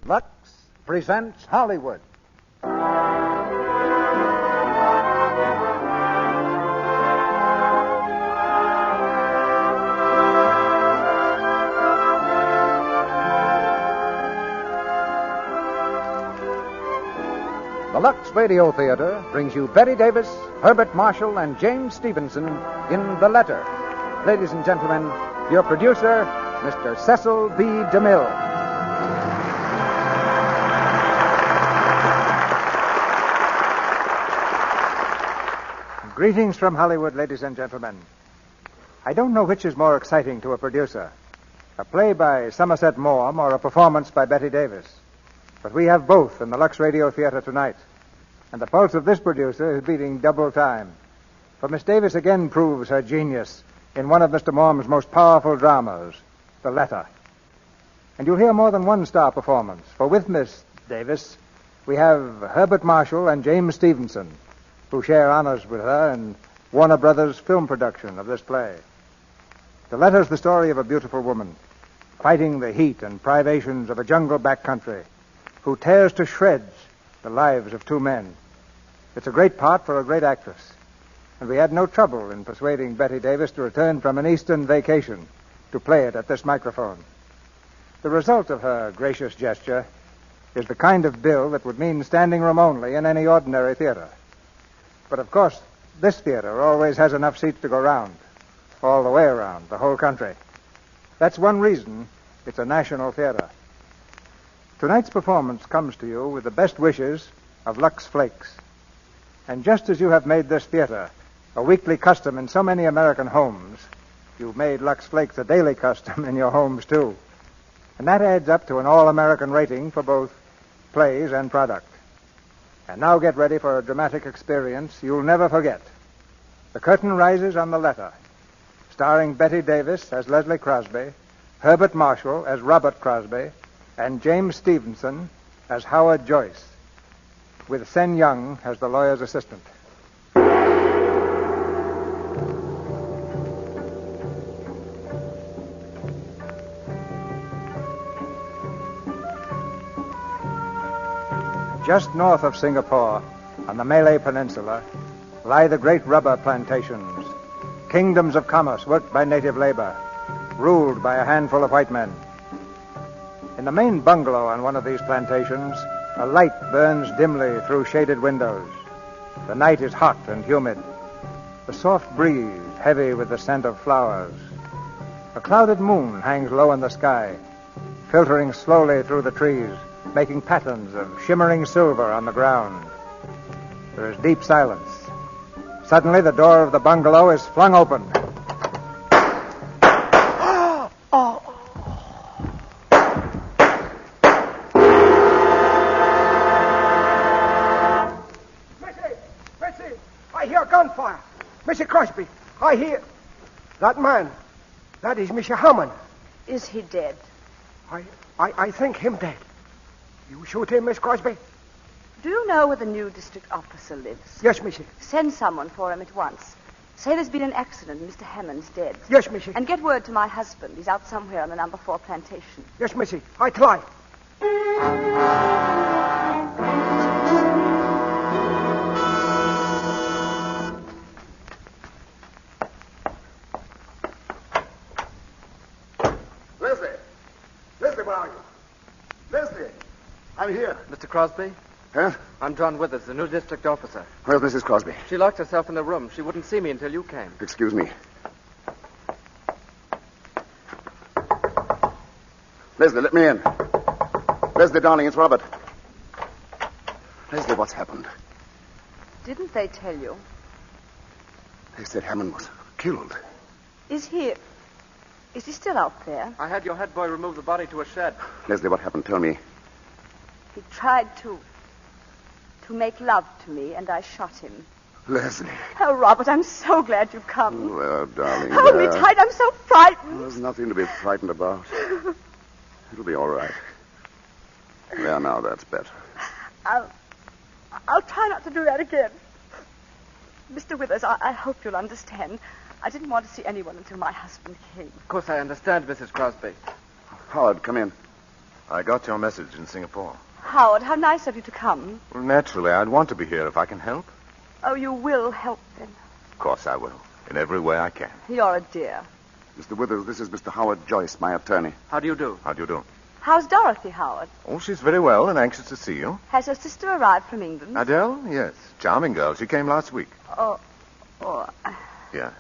Lux presents Hollywood. The Lux Radio Theater brings you Bette Davis, Herbert Marshall, and James Stevenson in The Letter. Ladies and gentlemen, your producer, Mr. Cecil B. DeMille. Greetings from Hollywood, ladies and gentlemen. I don't know which is more exciting to a producer, a play by Somerset Maugham or a performance by Bette Davis. But we have both in the Lux Radio Theater tonight, and the pulse of this producer is beating double time. For Miss Davis again proves her genius in one of Mr. Maugham's most powerful dramas, The Letter. And you'll hear more than one star performance, for with Miss Davis, we have Herbert Marshall and James Stevenson, who share honors with her in Warner Brothers' film production of this play. The Letter's the story of a beautiful woman fighting the heat and privations of a jungle backcountry who tears to shreds the lives of two men. It's a great part for a great actress, and we had no trouble in persuading Bette Davis to return from an Eastern vacation to play it at this microphone. The result of her gracious gesture is the kind of bill that would mean standing room only in any ordinary theater. But, of course, this theater always has enough seats to go round, all the way around, the whole country. That's one reason it's a national theater. Tonight's performance comes to you with the best wishes of Lux Flakes. And just as you have made this theater a weekly custom in so many American homes, you've made Lux Flakes a daily custom in your homes, too. And that adds up to an all-American rating for both plays and product. And now get ready for a dramatic experience you'll never forget. The curtain rises on The Letter, starring Bette Davis as Leslie Crosby, Herbert Marshall as Robert Crosby, and James Stevenson as Howard Joyce, with Sen Young as the lawyer's assistant. Just north of Singapore, on the Malay Peninsula, lie the great rubber plantations, kingdoms of commerce worked by native labor, ruled by a handful of white men. In the main bungalow on one of these plantations, a light burns dimly through shaded windows. The night is hot and humid. The soft breeze heavy with the scent of flowers. A clouded moon hangs low in the sky, filtering slowly through the trees, making patterns of shimmering silver on the ground. There is deep silence. Suddenly, the door of the bungalow is flung open. Missy, I hear gunfire. Mr. Crosby, I hear... That man, that is Mr. Hammond. Is he dead? I think him dead. You shoot him, Miss Crosby? Do you know where the new district officer lives? Yes, Missy. Send someone for him at once. Say there's been an accident and Mr. Hammond's dead. Yes, Missy. And get word to my husband. He's out somewhere on the number 4 plantation. Yes, Missy. I try. Leslie, where are you? Leslie, I'm here. Mr. Crosby? Huh? I'm John Withers, the new district officer. Where's Mrs. Crosby? She locked herself in the room. She wouldn't see me until you came. Excuse me. Leslie, let me in. Leslie, darling, it's Robert. Leslie, what's happened? Didn't they tell you? They said Hammond was killed. Is he still out there? I had your head boy remove the body to a shed. Leslie, what happened? Tell me. He tried to make love to me, and I shot him. Leslie. Oh, Robert, I'm so glad you've come. Well, darling. Hold me tight. I'm so frightened. There's nothing to be frightened about. It'll be all right. There, now, that's better. I'll try not to do that again. Mr. Withers, I hope you'll understand. I didn't want to see anyone until my husband came. Of course I understand, Mrs. Crosby. Howard, come in. I got your message in Singapore. Howard, how nice of you to come. Well, naturally, I'd want to be here if I can help. Oh, you will help, then. Of course I will. In every way I can. You're a dear. Mr. Withers, this is Mr. Howard Joyce, my attorney. How do you do? How do you do? How's Dorothy, Howard? Oh, she's very well and anxious to see you. Has her sister arrived from England? Adele? Yes. Charming girl. She came last week. Oh, Here.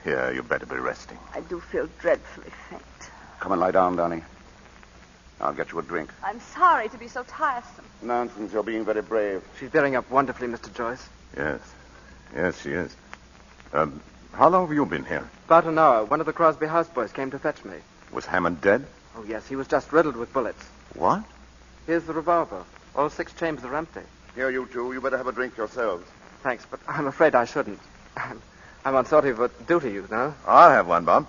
Here, you better be resting. I do feel dreadfully faint. Come and lie down, Donnie. I'll get you a drink. I'm sorry to be so tiresome. Nonsense. You're being very brave. She's bearing up wonderfully, Mr. Joyce. Yes. Yes, she is. How long have you been here? About an hour. One of the Crosby houseboys came to fetch me. Was Hammond dead? Oh, yes, he was just riddled with bullets. What? Here's the revolver. All 6 chambers are empty. Here, you two. You better have a drink yourselves. Thanks, but I'm afraid I shouldn't. I'm on sort of a duty, you know. I'll have one, Bob.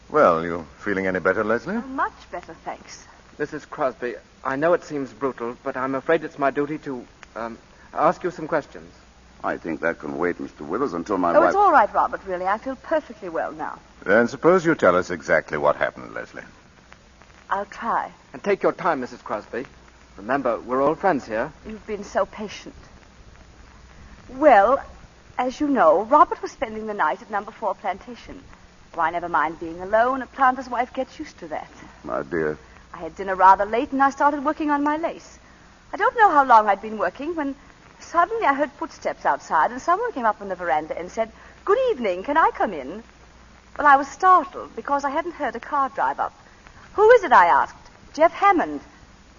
Well, you feeling any better, Leslie? Oh, much better, thanks. Mrs. Crosby, I know it seems brutal, but I'm afraid it's my duty to, ask you some questions. I think that can wait, Mr. Withers, until my Oh, wife... it's all right, Robert, really. I feel perfectly well now. Then suppose you tell us exactly what happened, Leslie. I'll try. And take your time, Mrs. Crosby. Remember, we're all friends here. You've been so patient. Well, as you know, Robert was spending the night at number 4 Plantation. Well, I never mind being alone. A planter's wife gets used to that. My dear. I had dinner rather late, and I started working on my lace. I don't know how long I'd been working when suddenly I heard footsteps outside, and someone came up on the veranda and said, "Good evening, can I come in?" Well, I was startled because I hadn't heard a car drive up. "Who is it?" I asked. "Jeff Hammond."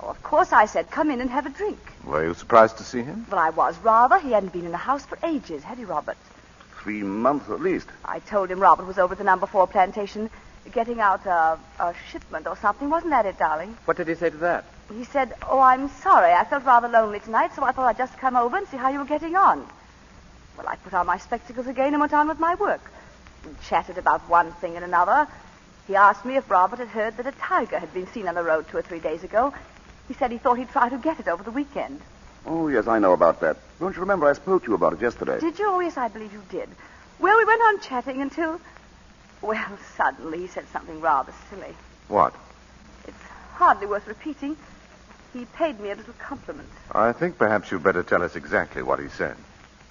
Oh, of course, I said, "Come in and have a drink." Were you surprised to see him? Well, I was rather. He hadn't been in the house for ages, had he, Robert? 3 months at least. I told him Robert was over at the number 4 Plantation getting out a shipment or something. Wasn't that it, darling? What did he say to that? He said, "Oh, I'm sorry. I felt rather lonely tonight, so I thought I'd just come over and see how you were getting on." Well, I put on my spectacles again and went on with my work. We chatted about one thing and another. He asked me if Robert had heard that a tiger had been seen on the road 2 or 3 days ago. He said he thought he'd try to get it over the weekend. Oh, yes, I know about that. Don't you remember I spoke to you about it yesterday? Did you? Oh, yes, I believe you did. Well, we went on chatting until... Well, suddenly he said something rather silly. What? It's hardly worth repeating. He paid me a little compliment. I think perhaps you'd better tell us exactly what he said.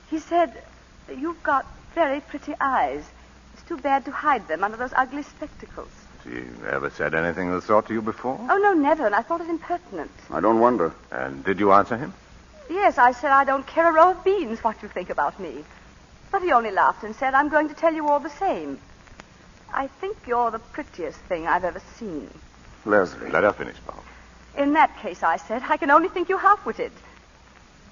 He said, "You've got very pretty eyes. It's too bad to hide them under those ugly spectacles." Has he ever said anything of the sort to you before? Oh, no, never, and I thought it impertinent. I don't wonder. And did you answer him? Yes, I said, "I don't care a row of beans what you think about me." But he only laughed and said, "I'm going to tell you all the same. I think you're the prettiest thing I've ever seen." Leslie. Let her finish, Bob. "In that case," I said, "I can only think you half-witted."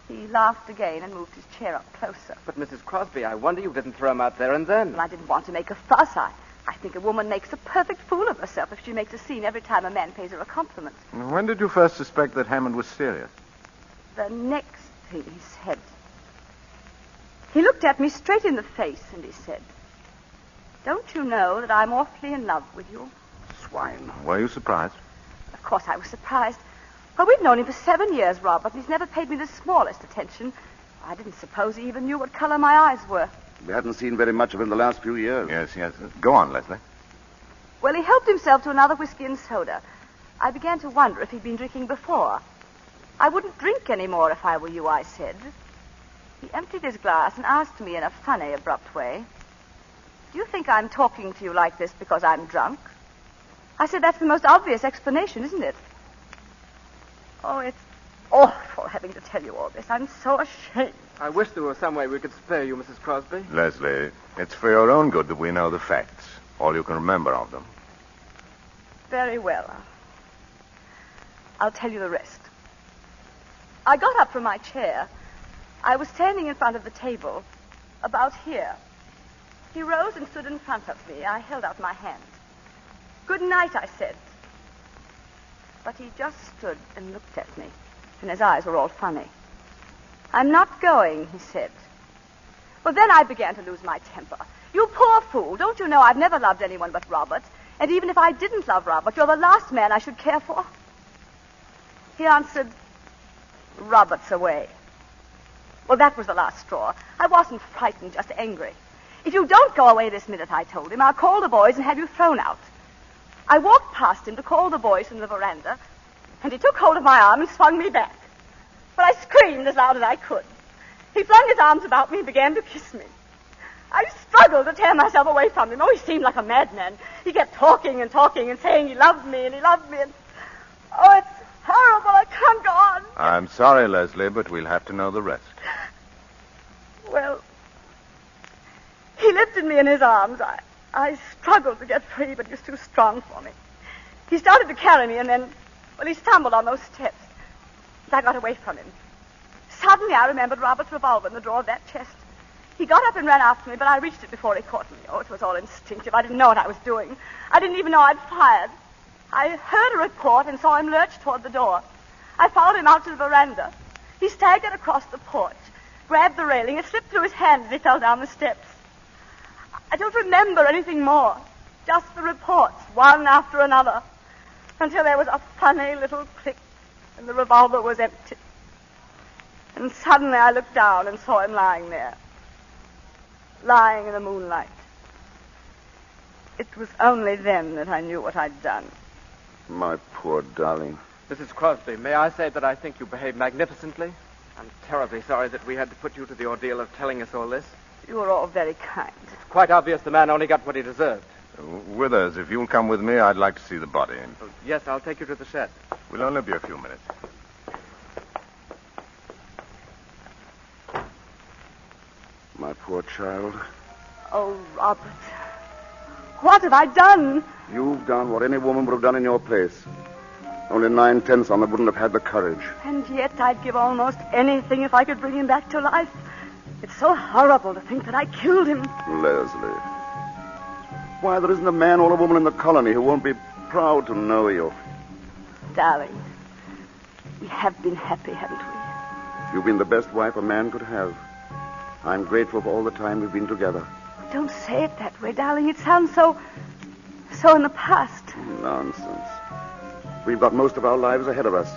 He laughed again and moved his chair up closer. But, Mrs. Crosby, I wonder you didn't throw him out there and then. Well, I didn't want to make a fuss. I think a woman makes a perfect fool of herself if she makes a scene every time a man pays her a compliment. When did you first suspect that Hammond was serious? The next thing he said. He looked at me straight in the face and he said, "Don't you know that I'm awfully in love with you?" Swine. Were you surprised? Of course I was surprised. Well, we've known him for 7 years, Robert, and he's never paid me the smallest attention. I didn't suppose he even knew what color my eyes were. We hadn't seen very much of him the last few years. Yes. Go on, Leslie. Well, he helped himself to another whiskey and soda. I began to wonder if he'd been drinking before. "I wouldn't drink any more if I were you," I said. He emptied his glass and asked me in a funny, abrupt way, "Do you think I'm talking to you like this because I'm drunk?" I said, "That's the most obvious explanation, isn't it?" Oh, it's awful having to tell you all this. I'm so ashamed. I wish there were some way we could spare you, Mrs. Crosby. Leslie, it's for your own good that we know the facts. All you can remember of them. Very well. I'll tell you the rest. I got up from my chair. I was standing in front of the table, about here. He rose and stood in front of me. I held out my hand. "Good night," I said. But he just stood and looked at me, and his eyes were all funny. "I'm not going," he said. Well, then I began to lose my temper. "You poor fool, don't you know I've never loved anyone but Robert? And even if I didn't love Robert, you're the last man I should care for." He answered, "Robert's away." Well, that was the last straw. I wasn't frightened, just angry. "If you don't go away this minute," I told him, "I'll call the boys and have you thrown out." I walked past him to call the boys from the veranda, and he took hold of my arm and swung me back. But I screamed as loud as I could. He flung his arms about me and began to kiss me. I struggled to tear myself away from him. Oh, he seemed like a madman. He kept talking and talking and saying he loved me and he loved me. And... oh, it's horrible. I can't go on. I'm sorry, Leslie, but we'll have to know the rest. Well, he lifted me in his arms. I struggled to get free, but he was too strong for me. He started to carry me, and then, well, he stumbled on those steps. I got away from him. Suddenly, I remembered Robert's revolver in the drawer of that chest. He got up and ran after me, but I reached it before he caught me. Oh, it was all instinctive. I didn't know what I was doing. I didn't even know I'd fired. I heard a report and saw him lurch toward the door. I followed him out to the veranda. He staggered across the porch, grabbed the railing, and slipped through his hand as he fell down the steps. I don't remember anything more. Just the reports, one after another, until there was a funny little click and the revolver was empty. And suddenly I looked down and saw him lying there, lying in the moonlight. It was only then that I knew what I'd done. My poor darling. Mrs. Crosby, may I say that I think you behaved magnificently? I'm terribly sorry that we had to put you to the ordeal of telling us all this. You were all very kind. It's quite obvious the man only got what he deserved. Withers, if you'll come with me, I'd like to see the body. Oh, yes, I'll take you to the shed. We'll only be a few minutes. My poor child. Oh, Robert. What have I done? You've done what any woman would have done in your place. Only 9/10 on them wouldn't have had the courage. And yet I'd give almost anything if I could bring him back to life. It's so horrible to think that I killed him. Leslie. Why, there isn't a man or a woman in the colony who won't be proud to know you. Darling, we have been happy, haven't we? You've been the best wife a man could have. I'm grateful for all the time we've been together. Don't say it that way, darling. It sounds so in the past. Nonsense. We've got most of our lives ahead of us.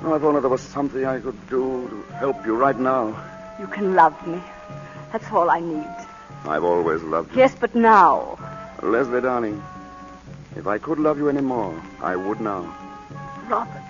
Oh, if only there was something I could do to help you right now. You can love me. That's all I need. I've always loved you. Yes, but now. Leslie, darling, if I could love you any more, I would now. Robert.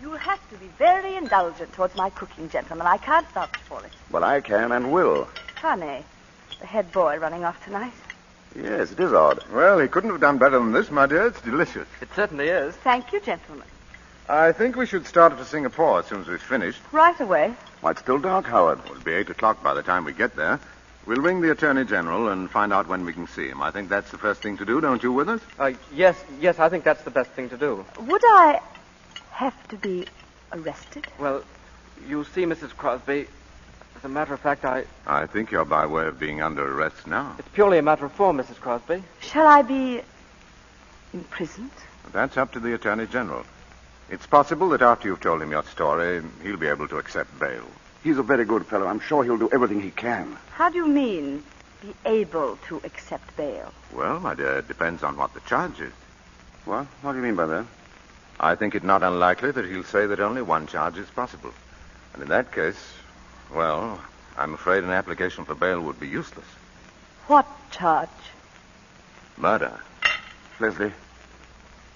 You'll have to be very indulgent towards my cooking, gentlemen. I can't vouch for it. Well, I can and will. Funny. The head boy running off tonight. Yes, it is odd. Well, he couldn't have done better than this, my dear. It's delicious. It certainly is. Thank you, gentlemen. I think we should start to Singapore as soon as we've finished. Right away. Why, it's still dark, Howard. It'll be 8 o'clock by the time we get there. We'll ring the Attorney General and find out when we can see him. I think that's the first thing to do, don't you, Withers? Yes, I think that's the best thing to do. Would I have to be arrested? Well, you see, Mrs. Crosby, as a matter of fact, I think you're by way of being under arrest now. it's purely a matter of form, Mrs. Crosby. Shall I be imprisoned? That's up to the Attorney General. It's possible that after you've told him your story, he'll be able to accept bail. He's a very good fellow. I'm sure he'll do everything he can. How do you mean, be able to accept bail? Well, my dear, it depends on what the charge is. What? What do you mean by that? I think it not unlikely that he'll say that only one charge is possible. And in that case, well, I'm afraid an application for bail would be useless. What charge? Murder. Leslie?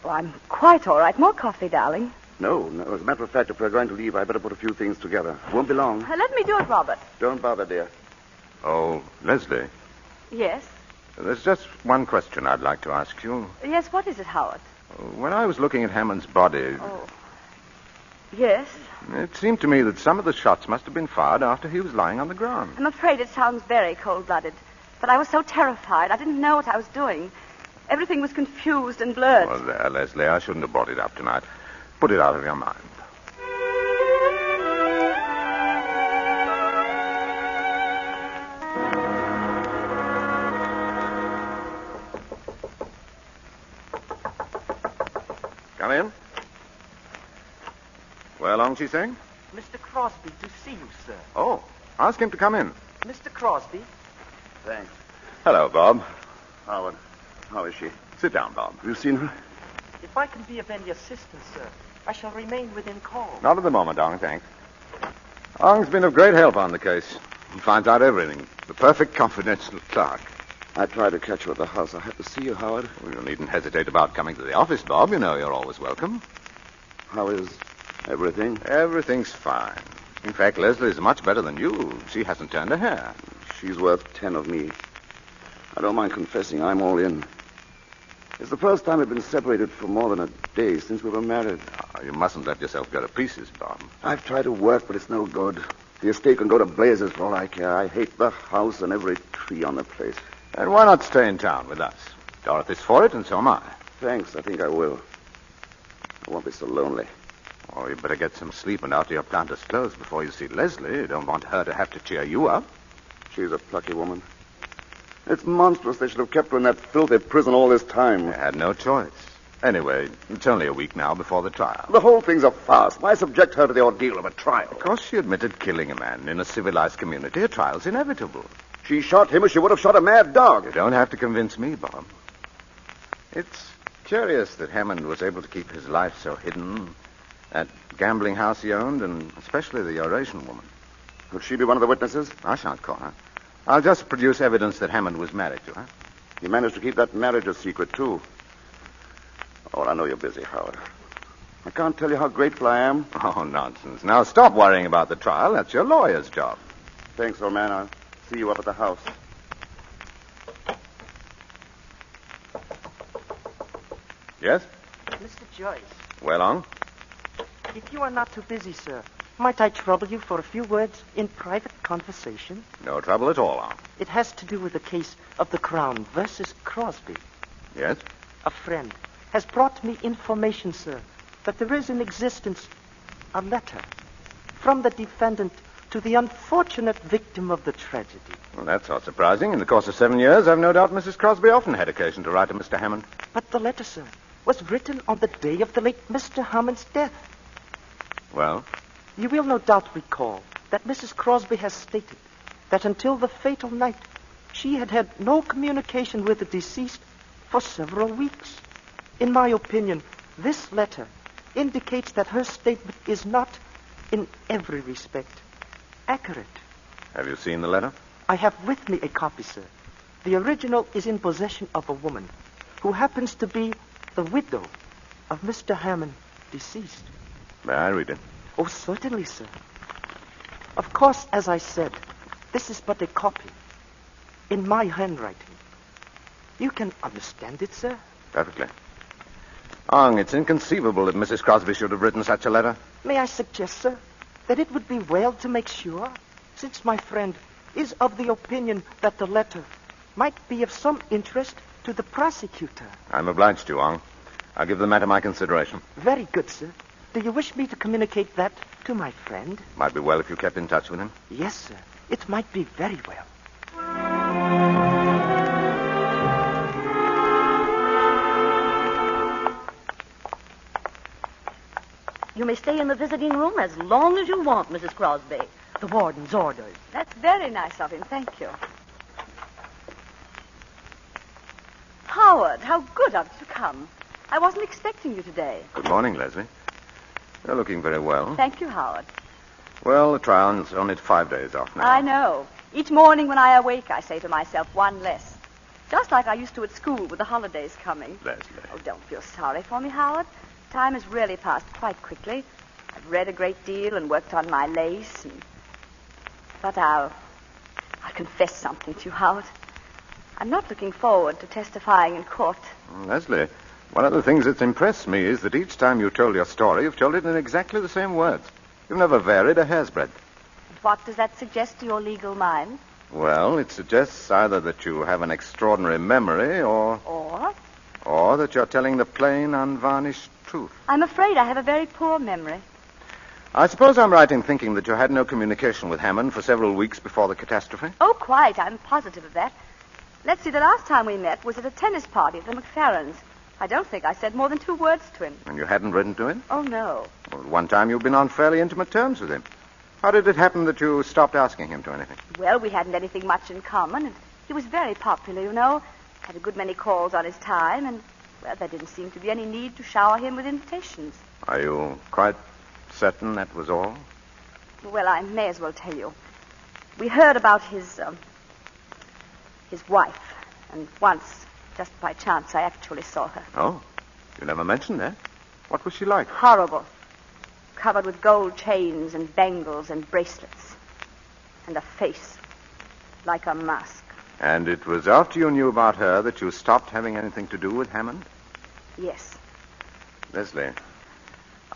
Oh, I'm quite all right. More coffee, darling. No. As a matter of fact, if we're going to leave, I better put a few things together. Won't be long. Let me do it, Robert. Don't bother, dear. Oh, Leslie, Yes? there's just one question I'd like to ask you. Yes, what is it, Howard? When I was looking at Hammond's body, Oh. Yes? it seemed to me that some of the shots must have been fired after he was lying on the ground. I'm afraid it sounds very cold-blooded, but I was so terrified. I didn't know what I was doing. Everything was confused and blurred. Well, there, Leslie, I shouldn't have brought it up tonight. Put it out of your mind. Come in. Well, Aung Chi Sing? Mr. Crosby to see you, sir. Oh, ask him to come in. Mr. Crosby? Thanks. Hello, Bob. Howard, how is she? Sit down, Bob. Have you seen her? If I can be of any assistance, sir, I shall remain within call. Not at the moment, Ong, thanks. Ong's been of great help on the case. He finds out everything. The perfect confidential clerk. I tried to catch you at the house. I had to see you, Howard. Well, you needn't hesitate about coming to the office, Bob. You know you're always welcome. How is everything? Everything's fine. In fact, Leslie's much better than you. She hasn't turned a hair. She's worth 10 of me. I don't mind confessing I'm all in. It's the first time we've been separated for more than a day since we were married. Oh, you mustn't let yourself go to pieces, Bob. I've tried to work, but it's no good. The estate can go to blazes for all I care. I hate the house and every tree on the place. And why not stay in town with us? Dorothy's for it, and so am I. Thanks, I think I will. I won't be so lonely. Oh, you better get some sleep and alter your planter's clothes before you see Leslie. You don't want her to have to cheer you up. She's a plucky woman. It's monstrous they should have kept her in that filthy prison all this time. They had no choice. Anyway, it's only a week now before the trial. The whole thing's a farce. Why subject her to the ordeal of a trial? Because she admitted killing a man in a civilized community, a trial's inevitable. She shot him as she would have shot a mad dog. You don't have to convince me, Bob. It's curious that Hammond was able to keep his life so hidden. That gambling house he owned, and especially the Eurasian woman. Could she be one of the witnesses? I shan't call her. I'll just produce evidence that Hammond was married to her. He managed to keep that marriage a secret, too. Oh, I know you're busy, Howard. I can't tell you how grateful I am. Oh, nonsense. Now stop worrying about the trial. That's your lawyer's job. Thanks, old man. I'll see you up at the house. Yes? Mr. Joyce, Well, Ong? if you are not too busy, sir, might I trouble you for a few words in private conversation? No trouble at all, Ong. It has to do with the case of the Crown versus Crosby. Yes? A friend has brought me information, sir, that there is in existence a letter from the defendant to the unfortunate victim of the tragedy. Well, that's not surprising. In the course of 7 years, I've no doubt Mrs. Crosby often had occasion to write to Mr. Hammond. But the letter, sir, was written on the day of the late Mr. Hammond's death. Well? You will no doubt recall that Mrs. Crosby has stated that until the fatal night, she had had no communication with the deceased for several weeks. In my opinion, this letter indicates that her statement is not, in every respect, accurate. Have you seen the letter? I have with me a copy, sir. The original is in possession of a woman who happens to be the widow of Mr. Hammond, deceased. May I read it? Oh, certainly, sir. Of course, as I said, this is but a copy in my handwriting. You can understand it, sir? Perfectly. Ong, it's inconceivable that Mrs. Crosby should have written such a letter. May I suggest, sir, that it would be well to make sure, since my friend is of the opinion that the letter might be of some interest to the prosecutor. I'm obliged to, Ong. I'll give the matter my consideration. Very good, sir. Do you wish me to communicate that to my friend? Might be well if you kept in touch with him. Yes, sir. It might be very well. You may stay in the visiting room as long as you want, Mrs. Crosby. The warden's orders. That's very nice of him. Thank you. Howard, how good of you to come. I wasn't expecting you today. Good morning, Leslie. You're looking very well. Thank you, Howard. Well, the trial's only 5 days off now. I know. Each morning when I awake, I say to myself, one less. Just like I used to at school with the holidays coming. Leslie. Oh, don't feel sorry for me, Howard. Time has really passed quite quickly. I've read a great deal and worked on my lace. But I'll confess something to you, Howard. I'm not looking forward to testifying in court. Leslie, one of the things that's impressed me is that each time you told your story, you've told it in exactly the same words. You've never varied a hair's breadth. And what does that suggest to your legal mind? Well, it suggests either that you have an extraordinary memory or that you're telling the plain, unvarnished truth. I'm afraid I have a very poor memory. I suppose I'm right in thinking that you had no communication with Hammond for several weeks before the catastrophe? Oh, quite. I'm positive of that. Let's see, the last time we met was at a tennis party at the McFarlanes. I don't think I said more than 2 words to him. And you hadn't written to him? Oh, no. Well, at one time you've been on fairly intimate terms with him. How did it happen that you stopped asking him to anything? Well, we hadn't anything much in common, and he was very popular, you know. Had a good many calls on his time, and, well, there didn't seem to be any need to shower him with invitations. Are you quite certain that was all? Well, I may as well tell you. We heard about his wife, and once, just by chance, I actually saw her. Oh, you never mentioned that. What was she like? Horrible. Covered with gold chains and bangles and bracelets. And a face like a mask. And it was after you knew about her that you stopped having anything to do with Hammond? Yes. Leslie,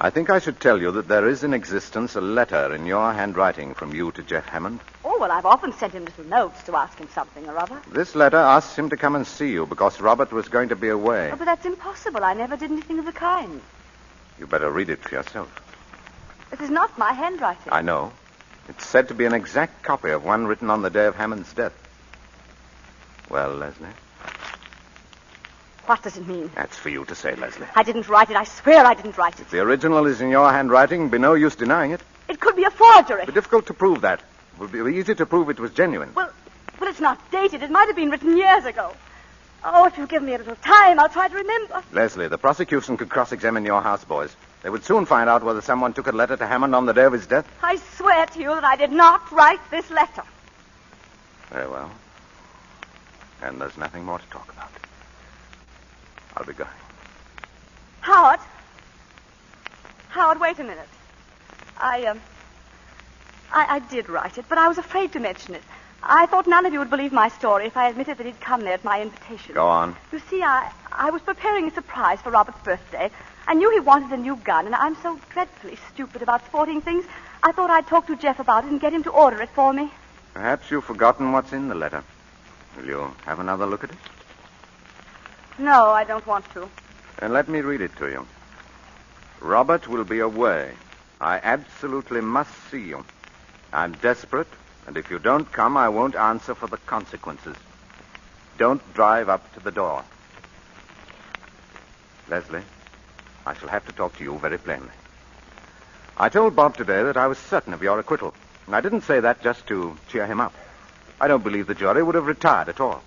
I think I should tell you that there is in existence a letter in your handwriting from you to Jeff Hammond. Oh, well, I've often sent him little notes to ask him something or other. This letter asks him to come and see you because Robert was going to be away. Oh, but that's impossible. I never did anything of the kind. You better read it for yourself. It is not my handwriting. I know. It's said to be an exact copy of one written on the day of Hammond's death. Well, Leslie? What does it mean? That's for you to say, Leslie. I didn't write it. I swear I didn't write it. If the original is in your handwriting, it'd be no use denying it. It could be a forgery. It'd be difficult to prove that. It would be easy to prove it was genuine. Well, it's not dated. It might have been written years ago. Oh, if you give me a little time, I'll try to remember. Leslie, the prosecution could cross-examine your houseboys. They would soon find out whether someone took a letter to Hammond on the day of his death. I swear to you that I did not write this letter. Very well. And there's nothing more to talk about. I'll be going. Howard, wait a minute. I did write it, but I was afraid to mention it. I thought none of you would believe my story if I admitted that he'd come there at my invitation. Go on. You see, I was preparing a surprise for Robert's birthday. I knew he wanted a new gun, and I'm so dreadfully stupid about sporting things. I thought I'd talk to Jeff about it and get him to order it for me. Perhaps you've forgotten what's in the letter. Will you have another look at it? No, I don't want to. Then let me read it to you. Robert will be away. I absolutely must see you. I'm desperate, and if you don't come, I won't answer for the consequences. Don't drive up to the door. Leslie, I shall have to talk to you very plainly. I told Bob today that I was certain of your acquittal, and I didn't say that just to cheer him up. I don't believe the jury would have retired at all.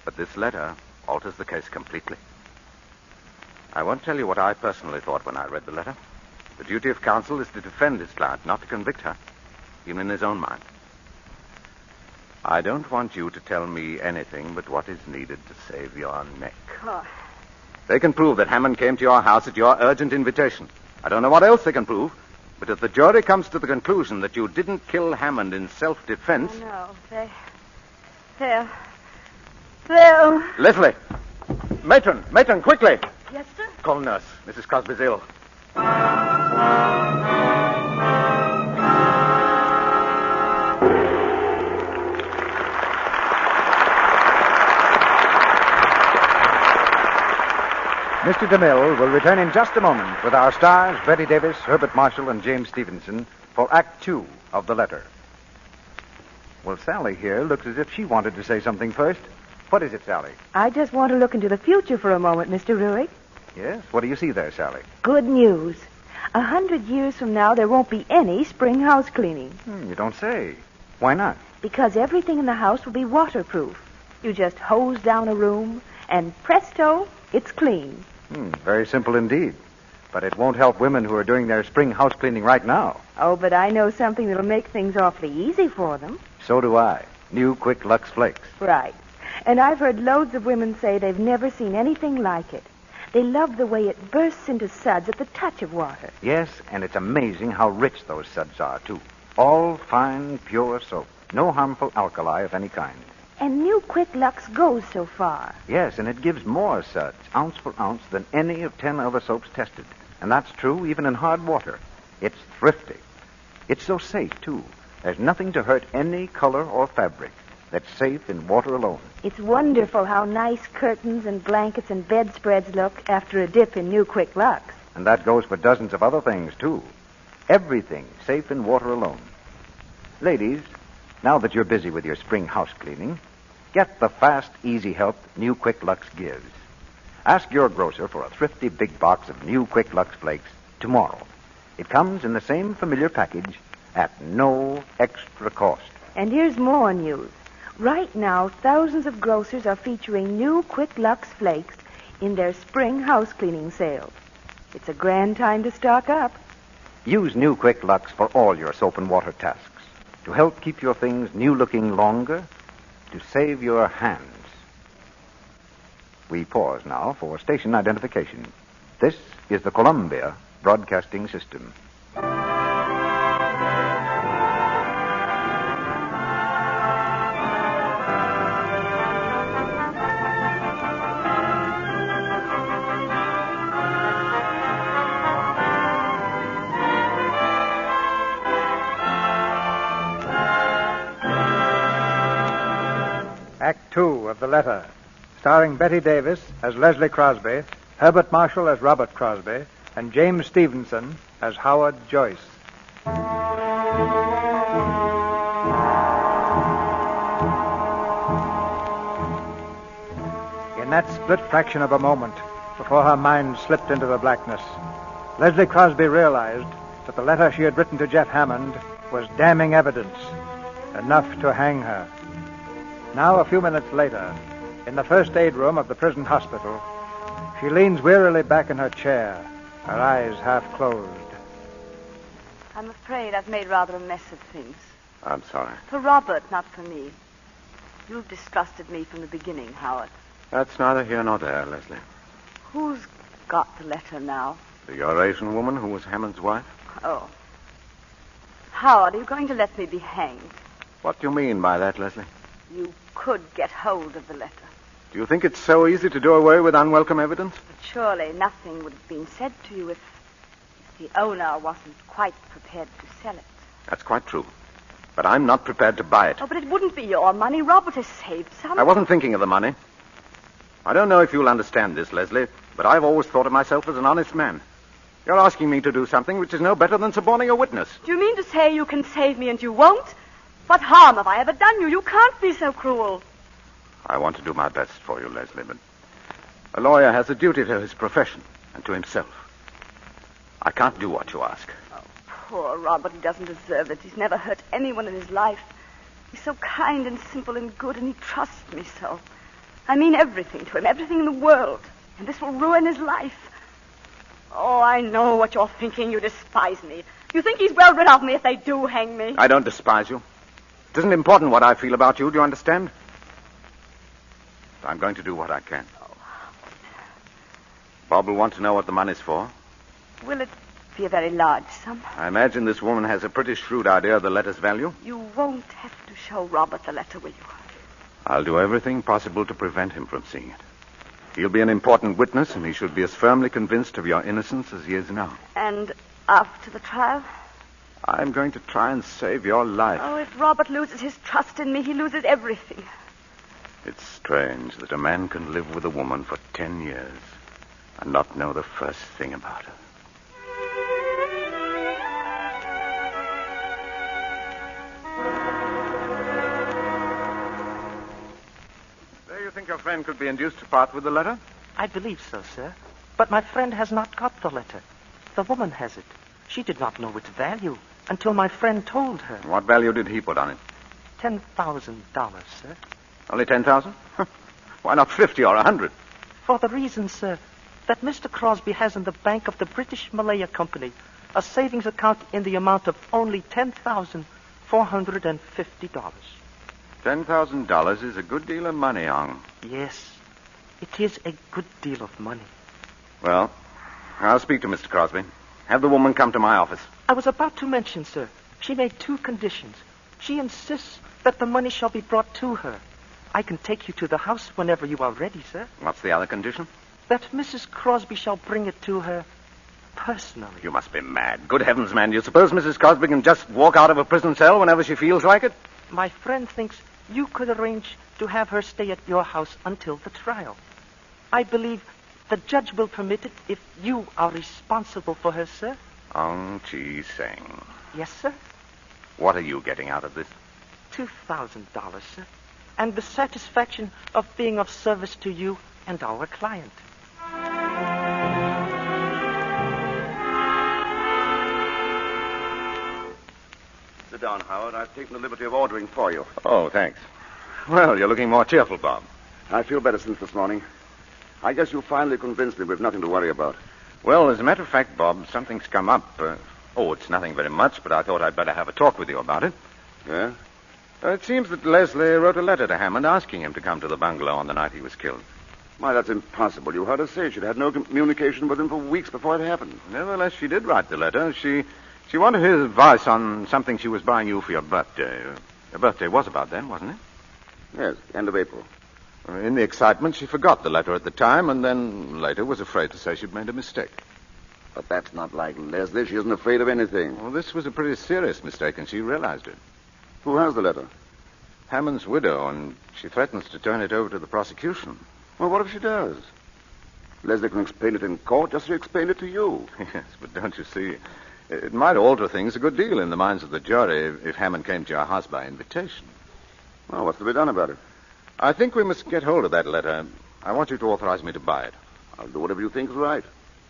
But this letter alters the case completely. I won't tell you what I personally thought when I read the letter. The duty of counsel is to defend his client, not to convict her, even in his own mind. I don't want you to tell me anything but what is needed to save your neck. Oh. They can prove that Hammond came to your house at your urgent invitation. I don't know what else they can prove, but if the jury comes to the conclusion that you didn't kill Hammond in self-defense... Oh, no, they'll... Leslie! Matron, quickly! Yes, sir? Call nurse. Mrs. Crosby's ill. Mr. DeMille will return in just a moment with our stars, Bette Davis, Herbert Marshall, and James Stevenson, for Act 2 of The Letter. Well, Sally here looks as if she wanted to say something first. What is it, Sally? I just want to look into the future for a moment, Mr. Ruick. Yes? What do you see there, Sally? Good news. 100 years from now, there won't be any spring house cleaning. You don't say. Why not? Because everything in the house will be waterproof. You just hose down a room, and presto, it's clean. Very simple indeed. But it won't help women who are doing their spring house cleaning right now. Oh, but I know something that'll make things awfully easy for them. So do I. New Quick Lux Flakes. Right. And I've heard loads of women say they've never seen anything like it. They love the way it bursts into suds at the touch of water. Yes, and it's amazing how rich those suds are, too. All fine, pure soap. No harmful alkali of any kind. And New Quick Lux goes so far. Yes, and it gives more suds, ounce for ounce, than any of 10 other soaps tested. And that's true even in hard water. It's thrifty. It's so safe, too. There's nothing to hurt any color or fabric. That's safe in water alone. It's wonderful how nice curtains and blankets and bedspreads look after a dip in New Quick Lux. And that goes for dozens of other things, too. Everything safe in water alone. Ladies, now that you're busy with your spring house cleaning, get the fast, easy help New Quick Lux gives. Ask your grocer for a thrifty big box of New Quick Lux Flakes tomorrow. It comes in the same familiar package at no extra cost. And here's more news. Right now, thousands of grocers are featuring New Quick Lux Flakes in their spring house cleaning sales. It's a grand time to stock up. Use New Quick Lux for all your soap and water tasks. To help keep your things new-looking longer, to save your hands. We pause now for station identification. This is the Columbia Broadcasting System. Act 2 of The Letter, starring Bette Davis as Leslie Crosby, Herbert Marshall as Robert Crosby, and James Stevenson as Howard Joyce. In that split fraction of a moment, before her mind slipped into the blackness, Leslie Crosby realized that the letter she had written to Jeff Hammond was damning evidence, enough to hang her. Now, a few minutes later, in the first aid room of the prison hospital, she leans wearily back in her chair, her eyes half closed. I'm afraid I've made rather a mess of things. I'm sorry. For Robert, not for me. You've distrusted me from the beginning, Howard. That's neither here nor there, Leslie. Who's got the letter now? The Eurasian woman who was Hammond's wife? Oh. Howard, are you going to let me be hanged? What do you mean by that, Leslie? You could get hold of the letter. Do you think it's so easy to do away with unwelcome evidence? But surely nothing would have been said to you if the owner wasn't quite prepared to sell it. That's quite true. But I'm not prepared to buy it. Oh, but it wouldn't be your money. Robert has saved some. I wasn't thinking of the money. I don't know if you'll understand this, Leslie, but I've always thought of myself as an honest man. You're asking me to do something which is no better than suborning a witness. Do you mean to say you can save me and you won't? What harm have I ever done you? You can't be so cruel. I want to do my best for you, Leslie, but a lawyer has a duty to his profession and to himself. I can't do what you ask. Oh, poor Robert. He doesn't deserve it. He's never hurt anyone in his life. He's so kind and simple and good, and he trusts me so. I mean everything to him, everything in the world. And this will ruin his life. Oh, I know what you're thinking. You despise me. You think he's well rid of me if they do hang me. I don't despise you. It isn't important what I feel about you, do you understand? I'm going to do what I can. Oh. Bob will want to know what the money's for. Will it be a very large sum? I imagine this woman has a pretty shrewd idea of the letter's value. You won't have to show Robert the letter, will you? I'll do everything possible to prevent him from seeing it. He'll be an important witness, and he should be as firmly convinced of your innocence as he is now. And after the trial? I'm going to try and save your life. Oh, if Robert loses his trust in me, he loses everything. It's strange that a man can live with a woman for 10 years and not know the first thing about her. Do you think your friend could be induced to part with the letter? I believe so, sir. But my friend has not got the letter. The woman has it. She did not know its value until my friend told her. What value did he put on it? $10,000, sir. Only 10,000? Why not 50 or 100? For the reason, sir, that Mr. Crosby has in the bank of the British Malaya Company a savings account in the amount of only $10,450. $10,000 is a good deal of money, Ong. Yes, it is a good deal of money. Well, I'll speak to Mr. Crosby. Have the woman come to my office. I was about to mention, sir, she made 2 conditions. She insists that the money shall be brought to her. I can take you to the house whenever you are ready, sir. What's the other condition? That Mrs. Crosby shall bring it to her personally. You must be mad. Good heavens, man. Do you suppose Mrs. Crosby can just walk out of a prison cell whenever she feels like it? My friend thinks you could arrange to have her stay at your house until the trial. I believe the judge will permit it if you are responsible for her, sir. Ong Chi Seng. Yes, sir. What are you getting out of this? $2,000, sir. And the satisfaction of being of service to you and our client. Sit down, Howard. I've taken the liberty of ordering for you. Oh, thanks. Well, you're looking more cheerful, Bob. I feel better since this morning. I guess you finally convinced me we've nothing to worry about. Well, as a matter of fact, Bob, something's come up. It's nothing very much, but I thought I'd better have a talk with you about it. Yeah? It seems that Leslie wrote a letter to Hammond asking him to come to the bungalow on the night he was killed. Why, that's impossible. You heard her say she'd had no communication with him for weeks before it happened. Nevertheless, she did write the letter. She wanted his advice on something she was buying you for your birthday. Your birthday was about then, wasn't it? Yes, end of April. In the excitement, she forgot the letter at the time, and then later was afraid to say she'd made a mistake. But that's not like Leslie. She isn't afraid of anything. Well, this was a pretty serious mistake, and she realized it. Who has the letter? Hammond's widow, and she threatens to turn it over to the prosecution. Well, what if she does? Leslie can explain it in court just as she explained it to you. Yes, but don't you see, it might alter things a good deal in the minds of the jury if Hammond came to your house by invitation. Well, what's to be done about it? I think we must get hold of that letter. I want you to authorize me to buy it. I'll do whatever you think is right.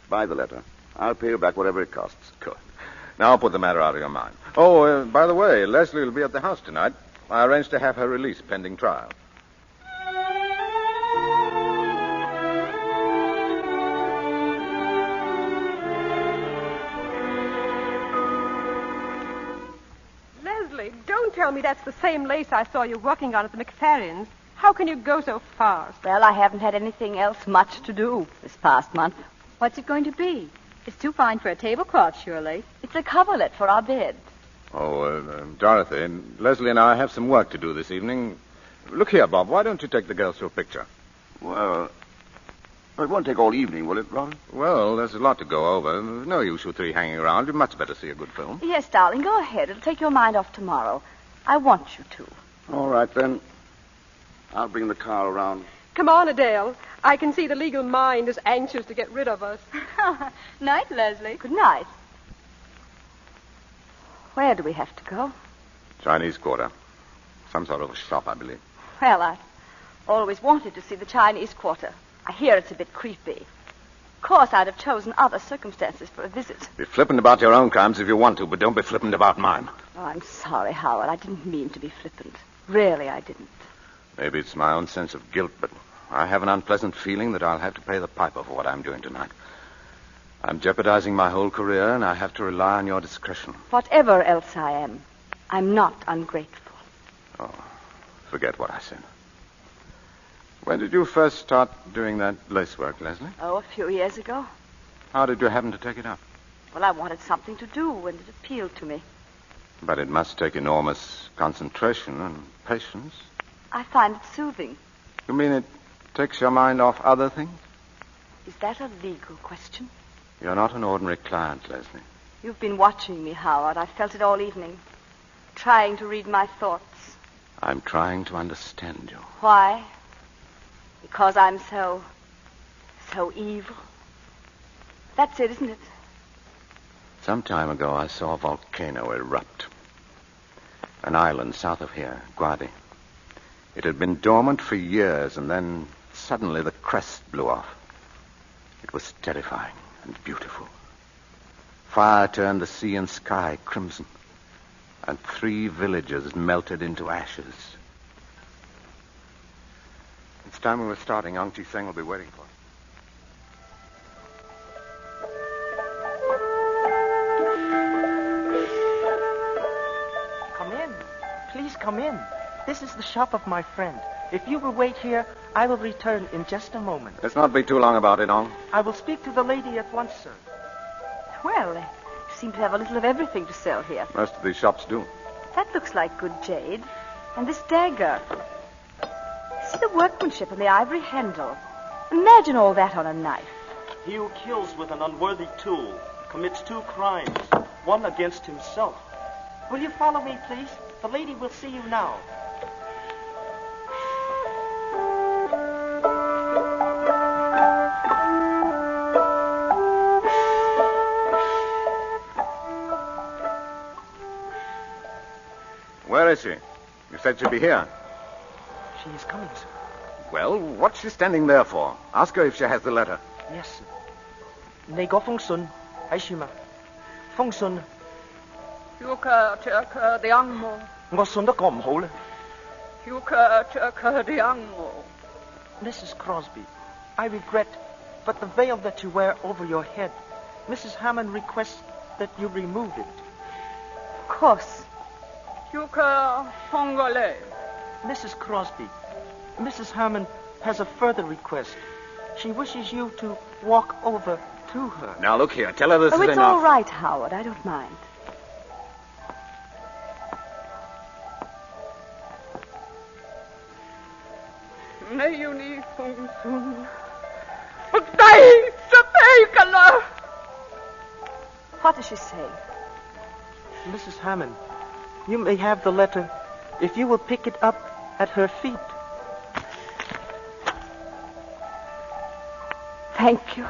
Buy the letter. I'll pay you back whatever it costs. Good. Now I'll put the matter out of your mind. Oh, by the way, Leslie will be at the house tonight. I arranged to have her released pending trial. Leslie, don't tell me that's the same lace I saw you working on at the McFerrins. How can you go so fast? Well, I haven't had anything else much to do this past month. What's it going to be? It's too fine for a tablecloth, surely. It's a coverlet for our bed. Dorothy, Leslie and I have some work to do this evening. Look here, Bob, why don't you take the girls to a picture? Well, it won't take all evening, will it, Ron? Well, there's a lot to go over. There's no use you three hanging around. You'd much better see a good film. Yes, darling, go ahead. It'll take your mind off tomorrow. I want you to. All right, then. I'll bring the car around. Come on, Adele. I can see the legal mind is anxious to get rid of us. Night, Leslie. Good night. Where do we have to go? Chinese Quarter. Some sort of a shop, I believe. Well, I always wanted to see the Chinese Quarter. I hear it's a bit creepy. Of course, I'd have chosen other circumstances for a visit. Be flippant about your own crimes if you want to, but don't be flippant about mine. Oh, I'm sorry, Howard. I didn't mean to be flippant. Really, I didn't. Maybe it's my own sense of guilt, but I have an unpleasant feeling that I'll have to pay the piper for what I'm doing tonight. I'm jeopardizing my whole career, and I have to rely on your discretion. Whatever else I am, I'm not ungrateful. Oh, forget what I said. When did you first start doing that lace work, Leslie? Oh, a few years ago. How did you happen to take it up? Well, I wanted something to do, and it appealed to me. But it must take enormous concentration and patience. I find it soothing. You mean it takes your mind off other things? Is that a legal question? You're not an ordinary client, Leslie. You've been watching me, Howard. I felt it all evening. Trying to read my thoughts. I'm trying to understand you. Why? Because I'm so evil. That's it, isn't it? Some time ago, I saw a volcano erupt. An island south of here, Guadi. It had been dormant for years, and then suddenly the crest blew off. It was terrifying and beautiful. Fire turned the sea and sky crimson, and 3 villages melted into ashes. It's time we were starting. Ong Chi Seng will be waiting for us. Come in. Please come in. This is the shop of my friend. If you will wait here, I will return in just a moment. Let's not be too long about it, Ong. I will speak to the lady at once, sir. Well, they seem to have a little of everything to sell here. Most of these shops do. That looks like good jade. And this dagger. See the workmanship on the ivory handle. Imagine all that on a knife. He who kills with an unworthy tool commits 2 crimes, one against himself. Will you follow me, please? The lady will see you now. Where is she? You said she'd be here. She is coming, sir. Well, what's she standing there for? Ask her if she has the letter. Yes, sir. 你嗰封信喺處嘛？封信我信得過唔好咧。Mrs. Crosby, I regret, but the veil that you wear over your head Mrs. Hammond requests that you remove it. Of course. Tu cœur congolais. Mrs. Crosby, Mrs. Hammond has a further request. She wishes you to walk over to her. Now, look here. Tell her this is it's enough. all right, Howard. I don't mind. Leonie Fongsun. Dai, sapekala. What does she say? Mrs. Hammond, you may have the letter if you will pick it up at her feet. Thank you.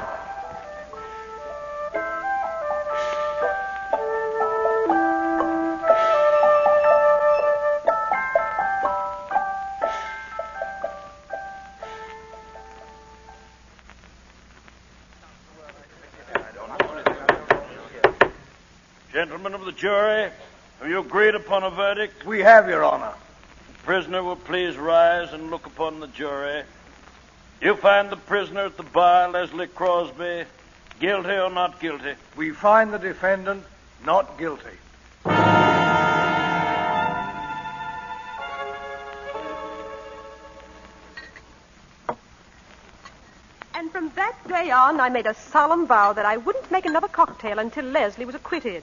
Gentlemen of the jury, have you agreed upon a verdict? We have, Your Honor. The prisoner will please rise and look upon the jury. You find the prisoner at the bar, Leslie Crosby, guilty or not guilty? We find the defendant not guilty. And from that day on, I made a solemn vow that I wouldn't make another cocktail until Leslie was acquitted.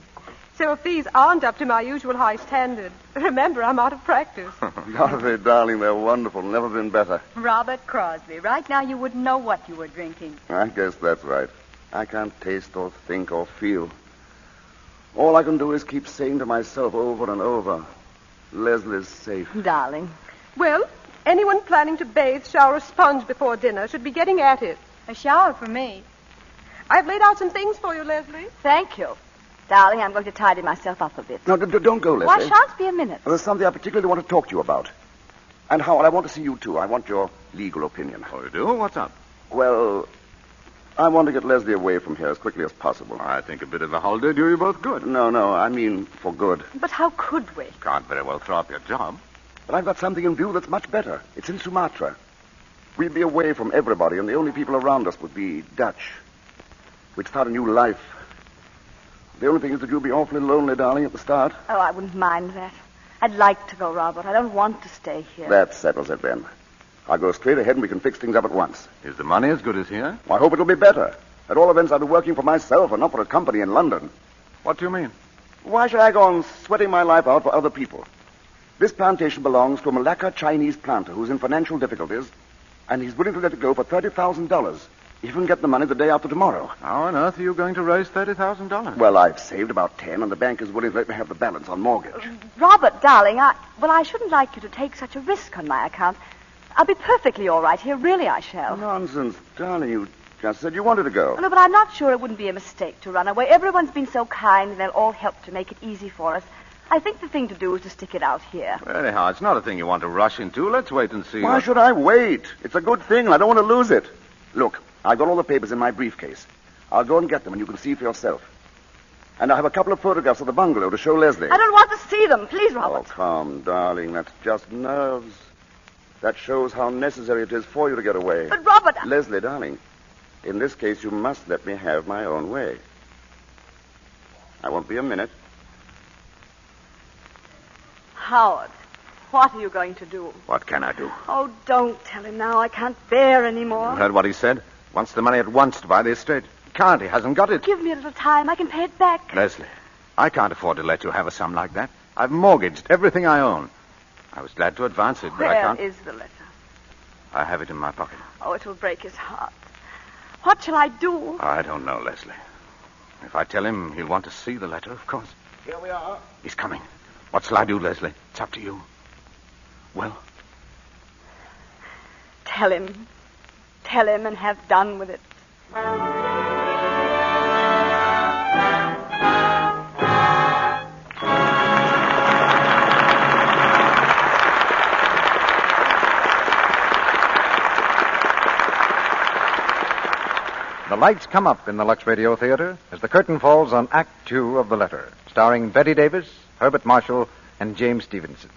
So if these aren't up to my usual high standard, remember, I'm out of practice. Dorothy, darling, they're wonderful. Never been better. Robert Crosby, right now you wouldn't know what you were drinking. I guess that's right. I can't taste or think or feel. All I can do is keep saying to myself over and over, Leslie's safe. Darling. Well, anyone planning to bathe, shower, or sponge before dinner should be getting at it. A shower for me. I've laid out some things for you, Leslie. Thank you. Darling, I'm going to tidy myself up a bit. No, don't go, Leslie. Why shan't be a minute? There's something I particularly want to talk to you about. And, Howard, I want to see you, too. I want your legal opinion. Oh, you do? What's up? Well, I want to get Leslie away from here as quickly as possible. I think a bit of a holiday do you both good. No, I mean for good. But how could we? Can't very well throw up your job. But I've got something in view that's much better. It's in Sumatra. We'd be away from everybody, and the only people around us would be Dutch. We'd start a new life. The only thing is that you'll be awfully lonely, darling, at the start. Oh, I wouldn't mind that. I'd like to go, Robert. I don't want to stay here. That settles it, then. I'll go straight ahead and we can fix things up at once. Is the money as good as here? I hope it'll be better. At all events, I'll be working for myself and not for a company in London. What do you mean? Why should I go on sweating my life out for other people? This plantation belongs to a Malacca Chinese planter who's in financial difficulties, and he's willing to let it go for $30,000. If you can get the money the day after tomorrow. How on earth are you going to raise $30,000? Well, I've saved about 10, and the bank is willing to let me have the balance on mortgage. Robert, darling, I shouldn't like you to take such a risk on my account. I'll be perfectly all right here. Really, I shall. Nonsense, darling. You just said you wanted to go. No, but I'm not sure it wouldn't be a mistake to run away. Everyone's been so kind, and they'll all help to make it easy for us. I think the thing to do is to stick it out here. Well, anyhow, it's not a thing you want to rush into. Let's wait and see. Why should I wait? It's a good thing, and I don't want to lose it. Look, I've got all the papers in my briefcase. I'll go and get them, and you can see for yourself. And I have a couple of photographs of the bungalow to show Leslie. I don't want to see them. Please, Robert. Oh, come, darling. That's just nerves. That shows how necessary it is for you to get away. But, Robert... Leslie, darling, in this case, you must let me have my own way. I won't be a minute. Howard, what are you going to do? What can I do? Oh, don't tell him now. I can't bear any more. You heard what he said? Wants the money at once to buy the estate. Can't. He hasn't got it. Give me a little time. I can pay it back. Leslie, I can't afford to let you have a sum like that. I've mortgaged everything I own. I was glad to advance it, but I can't. Where is the letter? I have it in my pocket. Oh, it will break his heart. What shall I do? I don't know, Leslie. If I tell him, he'll want to see the letter, of course. Here we are. He's coming. What shall I do, Leslie? It's up to you. Well? Tell him. Tell him and have done with it. The lights come up in the Lux Radio Theater as the curtain falls on Act 2 of The Letter, starring Bette Davis, Herbert Marshall, and James Stevenson.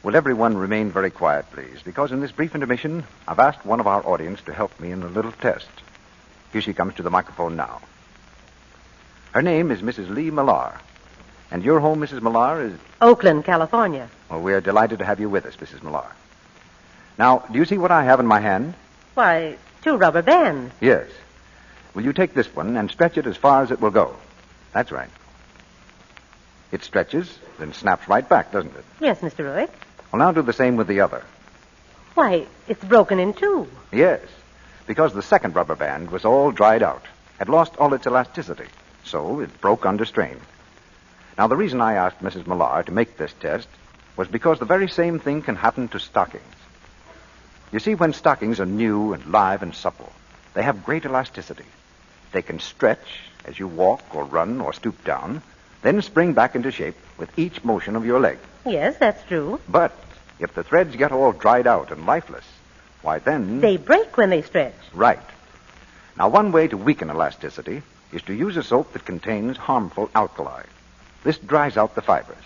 Will everyone remain very quiet, please? Because in this brief intermission, I've asked one of our audience to help me in a little test. Here she comes to the microphone now. Her name is Mrs. Lee Millar. And your home, Mrs. Millar, is... Oakland, California. Well, we are delighted to have you with us, Mrs. Millar. Now, do you see what I have in my hand? Why, 2 rubber bands. Yes. Will you take this one and stretch it as far as it will go? That's right. It stretches, then snaps right back, doesn't it? Yes, Mr. Ruick. Well, now do the same with the other. Why, it's broken in 2. Yes, because the second rubber band was all dried out, had lost all its elasticity, so it broke under strain. Now, the reason I asked Mrs. Millar to make this test was because the very same thing can happen to stockings. You see, when stockings are new and live and supple, they have great elasticity. They can stretch as you walk or run or stoop down, then spring back into shape with each motion of your leg. Yes, that's true. But if the threads get all dried out and lifeless, why then... They break when they stretch. Right. Now, one way to weaken elasticity is to use a soap that contains harmful alkali. This dries out the fibers.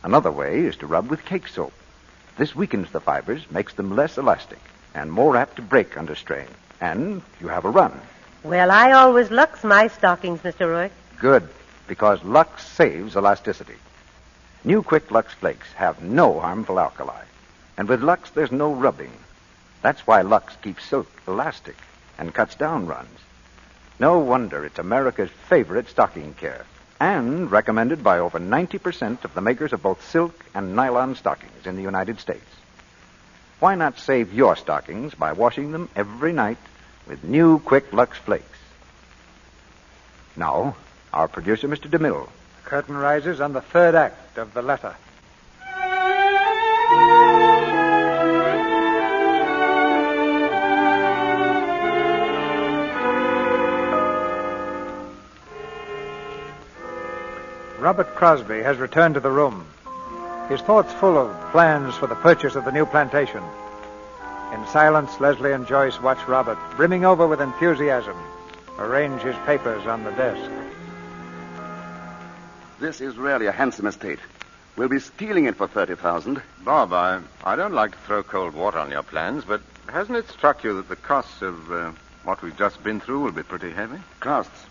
Another way is to rub with cake soap. This weakens the fibers, makes them less elastic, and more apt to break under strain. And you have a run. Well, I always Lux my stockings, Mr. Ruick. Good, because Lux saves elasticity. New Quick Lux Flakes have no harmful alkali. And with Lux, there's no rubbing. That's why Lux keeps silk elastic and cuts down runs. No wonder it's America's favorite stocking care, and recommended by over 90% of the makers of both silk and nylon stockings in the United States. Why not save your stockings by washing them every night with new Quick Lux Flakes? Now, our producer, Mr. DeMille. Curtain rises on the 3rd act of The Letter. Robert Crosby has returned to the room, his thoughts full of plans for the purchase of the new plantation. In silence, Leslie and Joyce watch Robert, brimming over with enthusiasm, arrange his papers on the desk. This is really a handsome estate. We'll be stealing it for $30,000. Bob, I don't like to throw cold water on your plans, but hasn't it struck you that the costs of what we've just been through will be pretty heavy? Costs?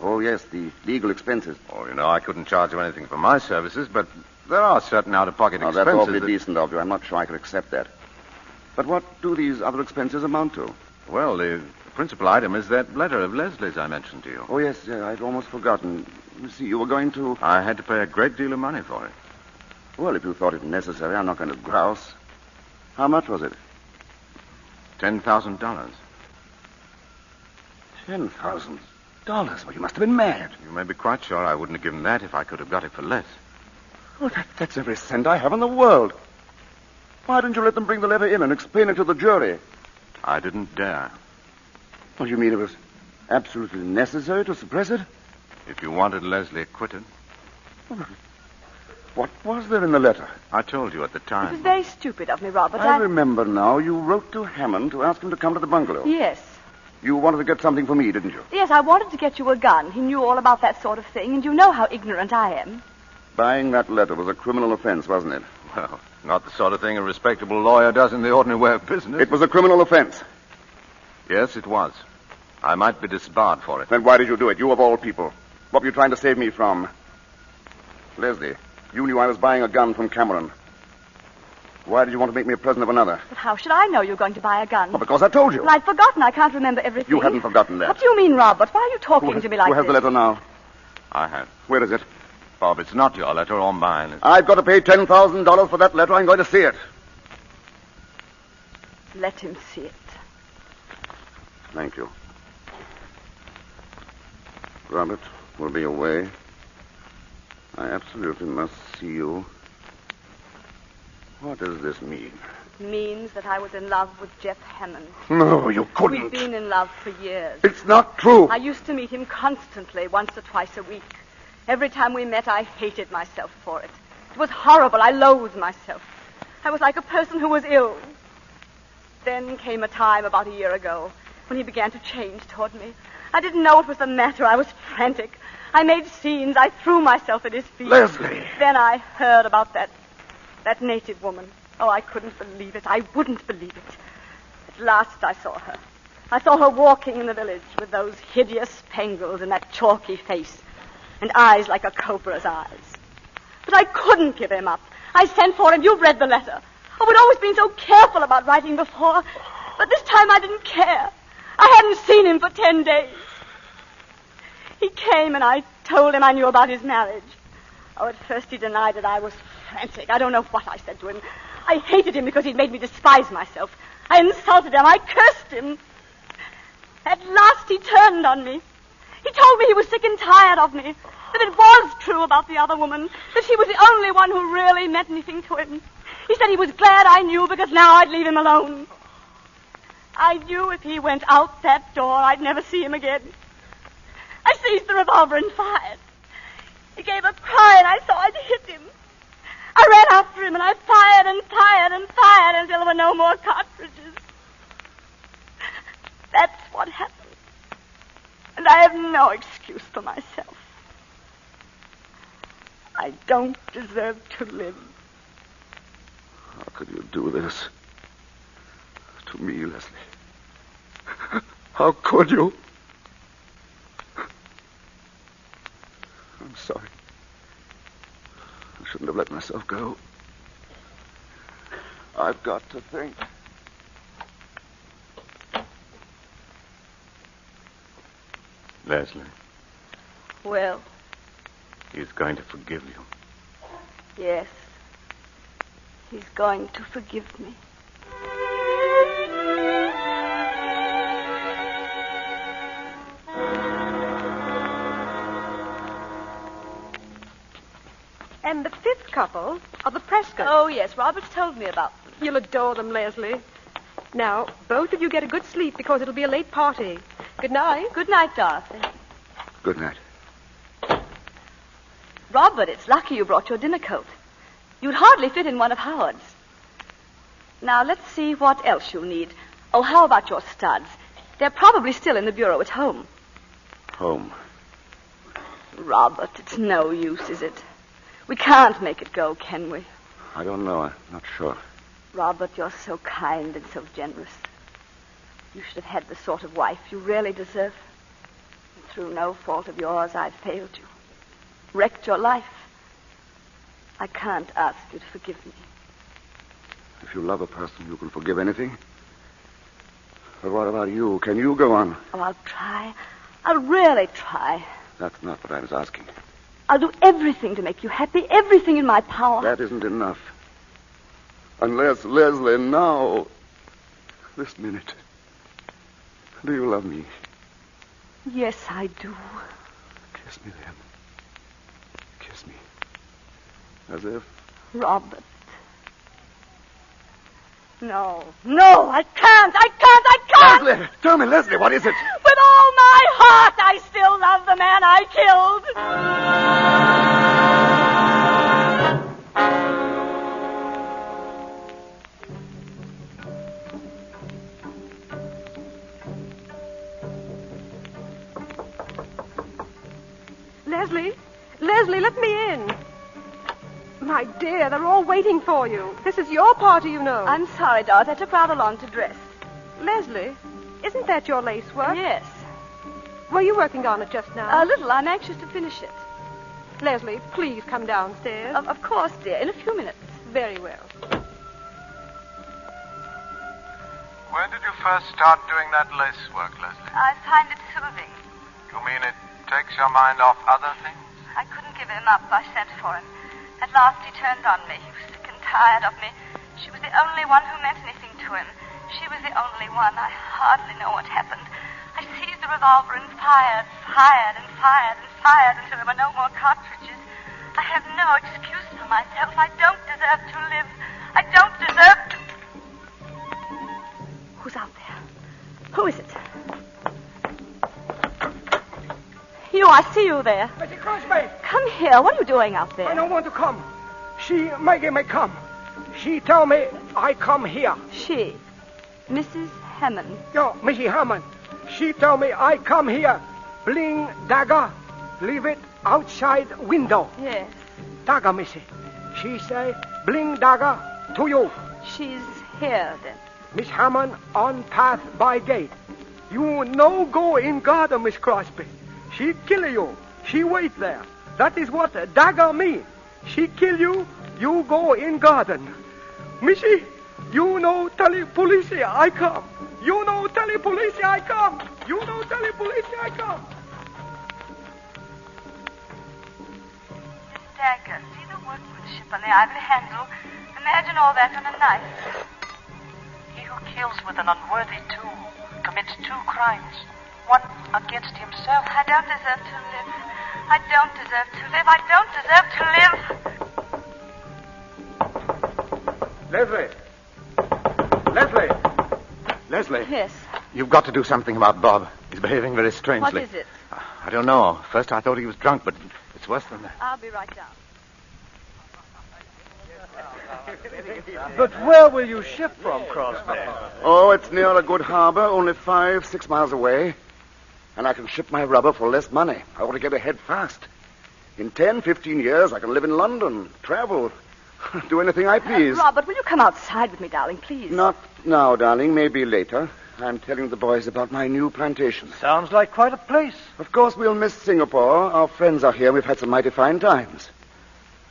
Oh, yes, the legal expenses. Oh, you know, I couldn't charge you anything for my services, but there are certain out-of-pocket expenses. That's awfully decent of you. I'm not sure I could accept that. But what do these other expenses amount to? Well, the principal item is that letter of Leslie's I mentioned to you. Oh, yes, I'd almost forgotten. You see, you were going to... I had to pay a great deal of money for it. Well, if you thought it necessary, I'm not going to grouse. How much was it? $10,000. $10,000? Well, you must have been mad. You may be quite sure I wouldn't have given that if I could have got it for less. Well, that's every cent I have in the world. Why didn't you let them bring the letter in and explain it to the jury? I didn't dare. Well, you mean it was absolutely necessary to suppress it? If you wanted Leslie acquitted. What was there in the letter? I told you at the time. It was very stupid of me, Robert. I remember now. You wrote to Hammond to ask him to come to the bungalow. Yes. You wanted to get something for me, didn't you? Yes, I wanted to get you a gun. He knew all about that sort of thing, and you know how ignorant I am. Buying that letter was a criminal offense, wasn't it? Well, not the sort of thing a respectable lawyer does in the ordinary way of business. It was a criminal offense. Yes, it was. I might be disbarred for it. Then why did you do it, you of all people? What were you trying to save me from? Leslie, you knew I was buying a gun from Cameron. Why did you want to make me a present of another? But how should I know you're going to buy a gun? Well, because I told you. Well, I'd forgotten. I can't remember everything. You hadn't forgotten that. What do you mean, Robert? Why are you talking to me like this? Who has the letter now? I have. Where is it? Bob, it's not your letter or mine. I've got to pay $10,000 for that letter. I'm going to see it. Let him see it. Thank you. Robert will be away. I absolutely must see you. What does this mean? Means that I was in love with Jeff Hammond. No, you couldn't. We've been in love for years. It's not true. I used to meet him constantly, once or twice a week. Every time we met, I hated myself for it. It was horrible. I loathed myself. I was like a person who was ill. Then came a time about a year ago when he began to change toward me. I didn't know what was the matter. I was frantic. I made scenes. I threw myself at his feet. Leslie! Then I heard about that native woman. Oh, I couldn't believe it. I wouldn't believe it. At last I saw her. I saw her walking in the village with those hideous spangles and that chalky face and eyes like a cobra's eyes. But I couldn't give him up. I sent for him. You've read the letter. Oh, I'd always been so careful about writing before. But this time I didn't care. I hadn't seen him for 10 days. He came and I told him I knew about his marriage. Oh, at first he denied it. I was frantic. I don't know what I said to him. I hated him because he'd made me despise myself. I insulted him. I cursed him. At last he turned on me. He told me he was sick and tired of me, that it was true about the other woman, that she was the only one who really meant anything to him. He said he was glad I knew because now I'd leave him alone. I knew if he went out that door, I'd never see him again. I seized the revolver and fired. He gave a cry and I saw I'd hit him. I ran after him and I fired and fired and fired until there were no more cartridges. That's what happened. And I have no excuse for myself. I don't deserve to live. How could you do this? To me, Leslie. How could you? I'm sorry. I shouldn't have let myself go. I've got to think. Leslie. Well? He's going to forgive you. Yes. He's going to forgive me. And the fifth couple are the Prescotts. Oh, yes. Robert's told me about them. You'll adore them, Leslie. Now, both of you get a good sleep because it'll be a late party. Good night. Good night, Dorothy. Good night. Robert, it's lucky you brought your dinner coat. You'd hardly fit in one of Howard's. Now, let's see what else you'll need. Oh, how about your studs? They're probably still in the bureau at home. Home? Robert, it's no use, is it? We can't make it go, can we? I don't know. I'm not sure. Robert, you're so kind and so generous. You should have had the sort of wife you really deserve. And through no fault of yours, I've failed you. Wrecked your life. I can't ask you to forgive me. If you love a person, you can forgive anything. But what about you? Can you go on? Oh, I'll try. I'll really try. That's not what I was asking. I'll do everything to make you happy, everything in my power. That isn't enough. Unless, Leslie, now, this minute, do you love me? Yes, I do. Kiss me then. Kiss me. As if... Robert. No, I can't. Leslie, tell me, Leslie, what is it? With all my heart, I still love the man I killed. Leslie, let me in. My dear, they're all waiting for you. This is your party, you know. I'm sorry, Dorothy. I took rather long to dress. Leslie, isn't that your lace work? Yes. Were you working on it just now? A little. I'm anxious to finish it. Leslie, please come downstairs. Of course, dear. In a few minutes. Very well. When did you first start doing that lace work, Leslie? I find it soothing. You mean it takes your mind off other things? I couldn't give him up. I sent for him. At last he turned on me. He was sick and tired of me. She was the only one who meant anything to him. She was the only one. I hardly know what happened. I seized the revolver and fired until there were no more cartridges. I have no excuse for myself. I don't deserve to live. I don't deserve to... Who's out there? Who is it? You, I see you there. Bette Crosby! Come here. What are you doing out there? I don't want to come. She make me come. She tell me I come here. She? Mrs. Hammond. Yo, Missy Hammond. She tell me I come here. Bling dagger. Leave it outside window. Yes. Dagger, Missy. She say, bling dagger to you. She's here, then. Miss Hammond on path by gate. You no go in garden, Miss Crosby. She kill you. She wait there. That is what dagger mean. She kill you, you go in garden. Missy, you know tell police I come. You know tell police I come. You know tell police I come. Dagger, see the workmanship on the ivory handle. Imagine all that on a knife. He who kills with an unworthy tool commits 2 crimes. One against himself. I don't deserve to live. I don't deserve to live. I don't deserve to live. Leslie! Leslie? Yes. You've got to do something about Bob. He's behaving very strangely. What is it? I don't know. First I thought he was drunk, but it's worse than that. I'll be right down. But where will you ship from, Crosby? Oh, it's near a good harbor, only 5-6 miles away. And I can ship my rubber for less money. I want to get ahead fast. In 10-15 years, I can live in London, travel, do anything I please. Robert, will you come outside with me, darling, please? Not now, darling. Maybe later. I'm telling the boys about my new plantation. Sounds like quite a place. Of course, we'll miss Singapore. Our friends are here. We've had some mighty fine times.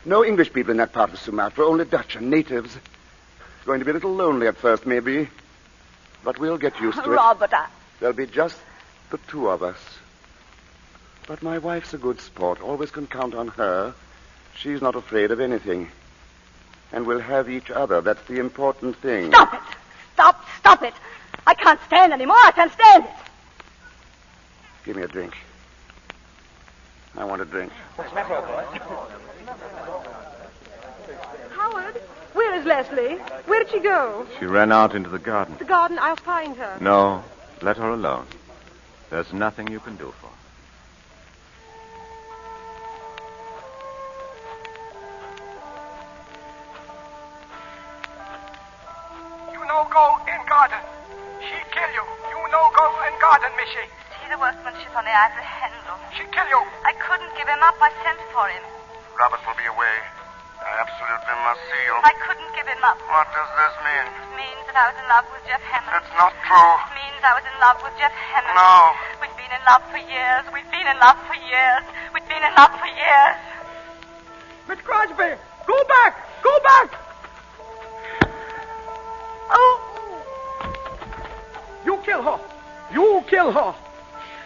No English people in that part of Sumatra, only Dutch and natives. It's going to be a little lonely at first, maybe. But we'll get used to it. Robert, There'll be just the 2 of us. But my wife's a good sport. Always can count on her. She's not afraid of anything. And we'll have each other. That's the important thing. Stop it! Stop it! I can't stand anymore. I can't stand it. Give me a drink. I want a drink. Howard, where is Leslie? Where did she go? She ran out into the garden. The garden, I'll find her. No, let her alone. There's nothing you can do for her. You no go in garden. She kill you. You no go in garden, Missy. See the workmanship on the ivory handle. She kill you. I couldn't give him up. I sent for him. Robert will be away. I absolutely must see you. I couldn't give him up. What does this mean? It means that I was in love with Jeff Hammond. It's not true. It means I was in love with Jeff Hammond. No. We've been in love for years. We've been in love for years. We've been in love for years. Miss Crosby, go back! Go back! Oh! You kill her. You kill her.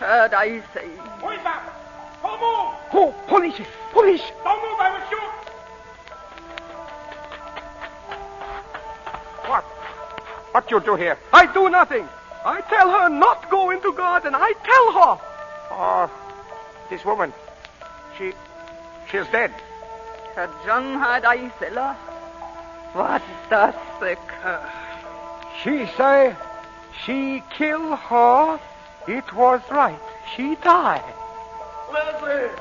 Heard I say. Who is that? Don't move! Oh, police! Police! Don't move, I will shoot! What you do here? I do nothing. I tell her not go into garden. I tell her. Oh, this woman, she's dead. John had I sella. What the sick? She say she kill her. It was right. She died. Leslie!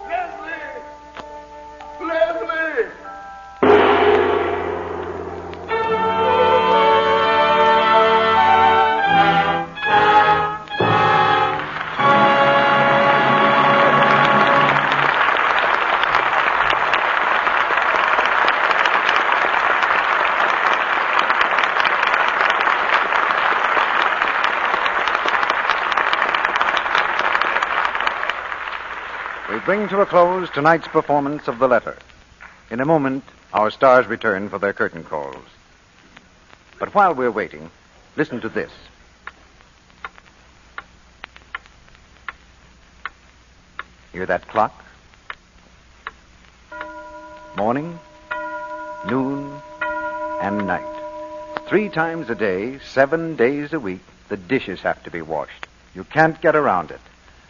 Leslie! Leslie! Bring to a close tonight's performance of The Letter. In a moment, our stars return for their curtain calls. But while we're waiting, listen to this. Hear that clock? Morning, noon, and night. 3 times a day, 7 days a week, the dishes have to be washed. You can't get around it.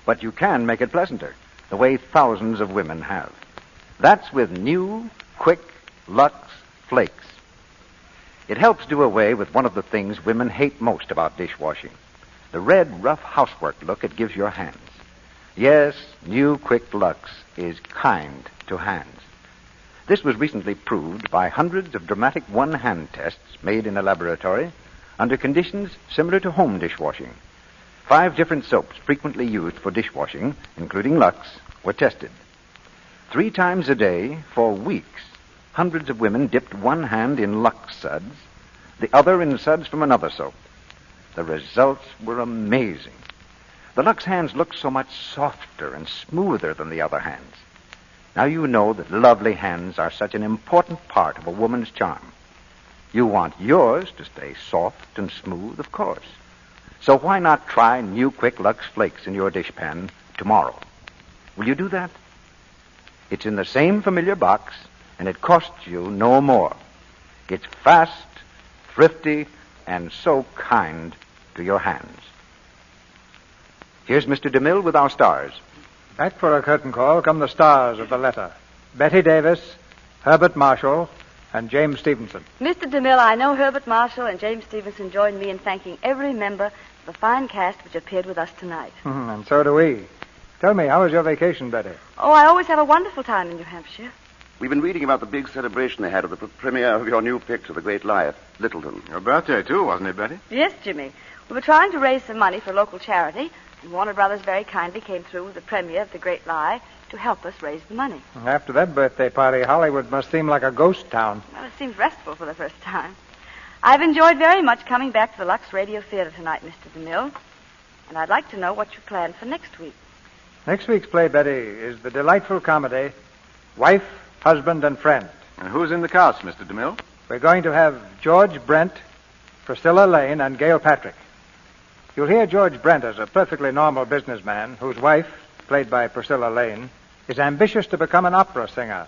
But you can make it pleasanter, the way thousands of women have. That's with new, quick Lux Flakes. It helps do away with one of the things women hate most about dishwashing, the red, rough housework look it gives your hands. Yes, new quick Lux is kind to hands. This was recently proved by hundreds of dramatic one-hand tests made in a laboratory under conditions similar to home dishwashing. 5 different soaps frequently used for dishwashing, including Lux, were tested. 3 times a day, for weeks, hundreds of women dipped one hand in Lux suds, the other in suds from another soap. The results were amazing. The Lux hands looked so much softer and smoother than the other hands. Now you know that lovely hands are such an important part of a woman's charm. You want yours to stay soft and smooth, of course. So why not try new Quick Lux Flakes in your dishpan tomorrow? Will you do that? It's in the same familiar box, and it costs you no more. It's fast, thrifty, and so kind to your hands. Here's Mr. DeMille with our stars. Back for a curtain call come the stars of the letter. Bette Davis, Herbert Marshall, and James Stevenson. Mr. DeMille, I know Herbert Marshall and James Stevenson joined me in thanking every member of the fine cast which appeared with us tonight. And so do we. Tell me, how was your vacation, Betty? Oh, I always have a wonderful time in New Hampshire. We've been reading about the big celebration they had at the premiere of your new picture, The Great Lie, at Littleton. Your birthday, too, wasn't it, Betty? Yes, Jimmy. We were trying to raise some money for a local charity, and Warner Brothers very kindly came through with the premiere of The Great Lie to help us raise the money. After that birthday party, Hollywood must seem like a ghost town. Well, it seems restful for the first time. I've enjoyed very much coming back to the Lux Radio Theater tonight, Mr. DeMille, and I'd like to know what you plan for next week. Next week's play, Betty, is the delightful comedy, Wife, Husband, and Friend. And who's in the cast, Mr. DeMille? We're going to have George Brent, Priscilla Lane, and Gail Patrick. You'll hear George Brent as a perfectly normal businessman whose wife, played by Priscilla Lane, is ambitious to become an opera singer.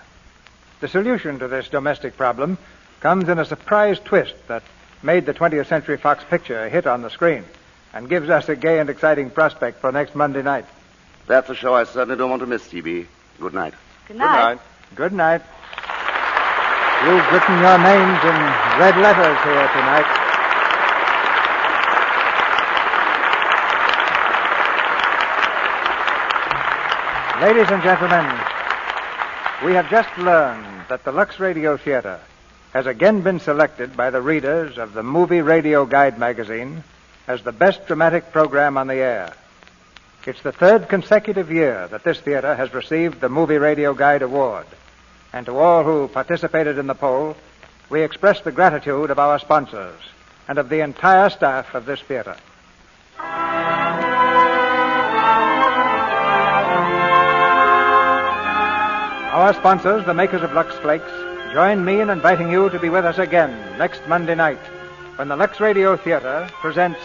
The solution to this domestic problem comes in a surprise twist that made the 20th Century Fox picture a hit on the screen and gives us a gay and exciting prospect for next Monday night. That's a show I certainly don't want to miss, T.B. Good night. Good night. Good night. You've written your names in red letters here tonight. Ladies and gentlemen, we have just learned that the Lux Radio Theater has again been selected by the readers of the Movie Radio Guide magazine as the best dramatic program on the air. It's the third consecutive year that this theater has received the Movie Radio Guide Award. And to all who participated in the poll, we express the gratitude of our sponsors and of the entire staff of this theater. Our sponsors, the makers of Lux Flakes, join me in inviting you to be with us again next Monday night when the Lux Radio Theater presents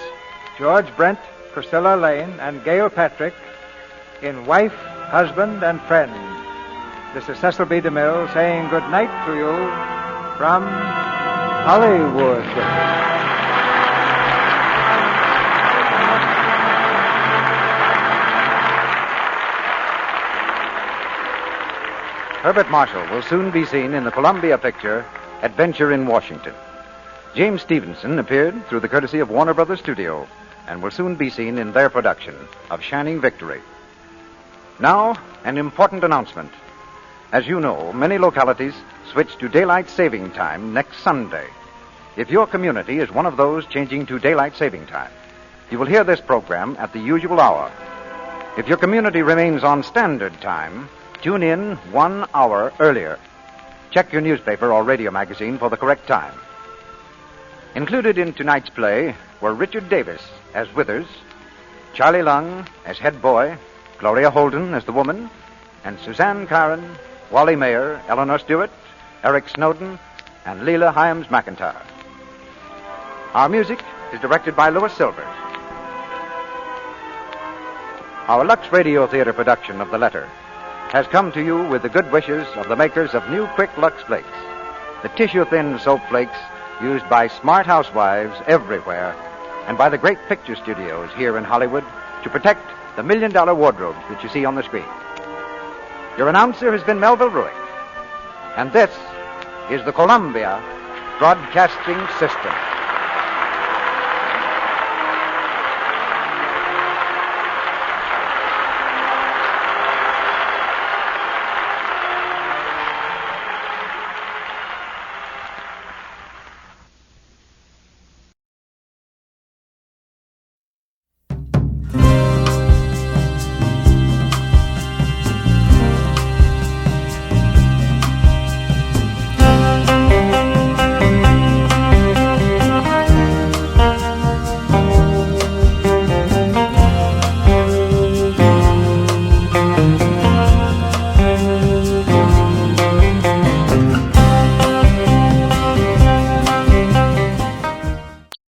George Brent, Priscilla Lane, and Gail Patrick in Wife, Husband, and Friend. This is Cecil B. DeMille saying good night to you from Hollywood. Herbert Marshall will soon be seen in the Columbia picture Adventure in Washington. James Stevenson appeared through the courtesy of Warner Brothers Studio and will soon be seen in their production of Shining Victory. Now, an important announcement. As you know, many localities switch to daylight saving time next Sunday. If your community is one of those changing to daylight saving time, you will hear this program at the usual hour. If your community remains on standard time, tune in 1 hour earlier. Check your newspaper or radio magazine for the correct time. Included in tonight's play were Richard Davis as Withers, Charlie Lung as head boy, Gloria Holden as the woman, and Suzanne Caron, Wally Mayer, Eleanor Stewart, Eric Snowden, and Leela Hyams McIntyre. Our music is directed by Louis Silvers. Our Lux Radio Theater production of The Letter has come to you with the good wishes of the makers of new Quick Lux Flakes, the tissue-thin soap flakes used by smart housewives everywhere and by the great picture studios here in Hollywood to protect the million-dollar wardrobes that you see on the screen. Your announcer has been Melville Ruick, and this is the Columbia Broadcasting System.